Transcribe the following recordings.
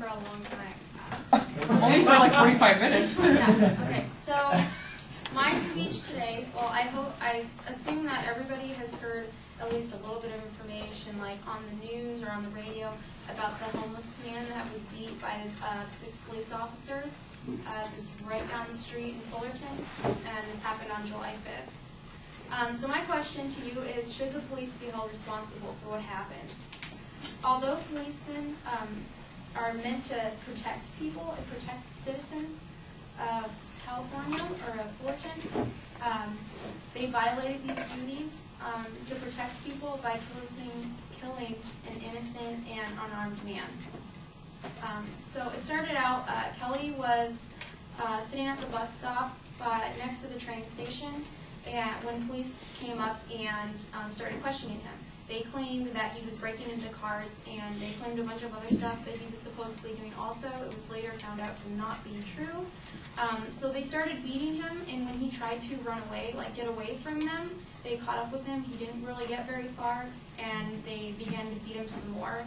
for a long time. Only for like 45 minutes. Yeah, okay. So my speech today, well, I assume that everybody has heard at least a little bit of information, like on the news or on the radio, about the homeless man that was beat by 6 police officers. It was right down the street in Fullerton, and this happened on July 5th. So my question to you is, should the police be held responsible for what happened? Although policemen are meant to protect people and protect citizens of California or of Fullerton, they violated these duties to protect people by killing an innocent and unarmed man. So it started out, Kelly was sitting at the bus stop next to the train station, and when police came up and started questioning him. They claimed that he was breaking into cars, and they claimed a bunch of other stuff that he was supposedly doing also. It was later found out to not be true. So they started beating him, and when he tried to run away, like get away from them, they caught up with him. He didn't really get very far, and they began to beat him some more.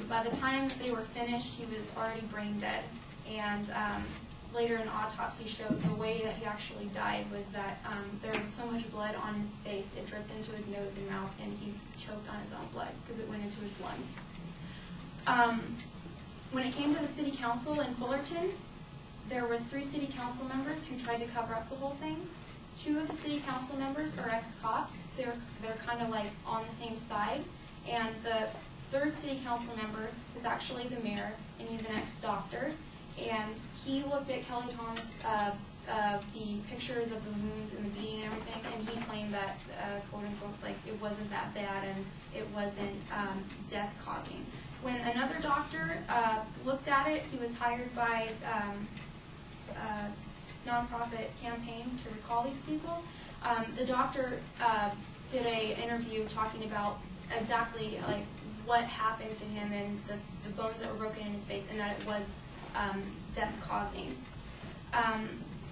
By the time they were finished, he was already brain dead, and later an autopsy showed the way that he actually died was that there was so much blood on his face, it dripped into his nose and mouth, and he choked on his own blood because it went into his lungs. When it came to the city council in Fullerton, there was 3 city council members who tried to cover up the whole thing. 2 of the city council members are ex-cops. They're kind of like on the same side. And the 3rd city council member is actually the mayor, and he's an ex-doctor. And he looked at Kelly Thomas, the pictures of the wounds and the beating and everything, and he claimed that, quote unquote, like it wasn't that bad and it wasn't death-causing. When another doctor looked at it, he was hired by a nonprofit campaign to recall these people. The doctor did an interview talking about exactly like what happened to him and the bones that were broken in his face, and that it was death-causing.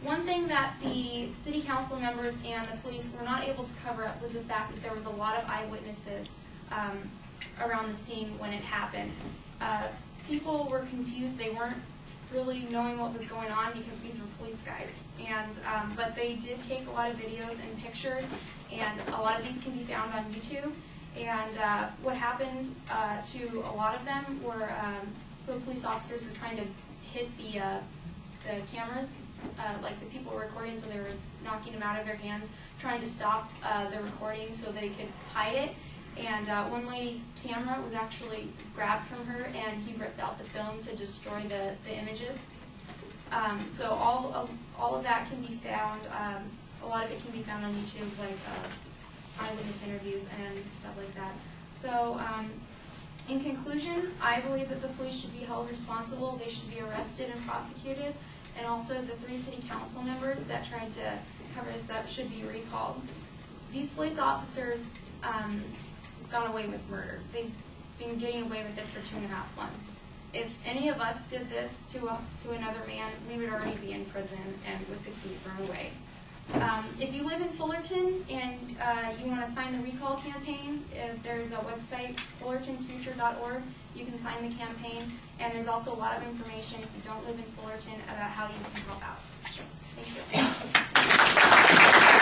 One thing that the city council members and the police were not able to cover up was the fact that there was a lot of eyewitnesses around the scene when it happened. People were confused. They weren't really knowing what was going on because these were police guys. And but they did take a lot of videos and pictures, and a lot of these can be found on YouTube. And what happened to a lot of them were the police officers were trying to hit the cameras, like the people were recording, so they were knocking them out of their hands, trying to stop the recording so they could hide it. And one lady's camera was actually grabbed from her, and he ripped out the film to destroy the images. So all of that can be found. A lot of it can be found on YouTube, like eyewitness interviews and stuff like that. So. In conclusion, I believe that the police should be held responsible. They should be arrested and prosecuted. And also the 3 city council members that tried to cover this up should be recalled. These police officers got away with murder. They've been getting away with it for 2.5 months. If any of us did this to another man, we would already be in prison and with the key thrown away. If you live in Fullerton and you want to sign the recall campaign, there's a website, fullertonsfuture.org. You can sign the campaign, and there's also a lot of information if you don't live in Fullerton about how you can help out. Thank you.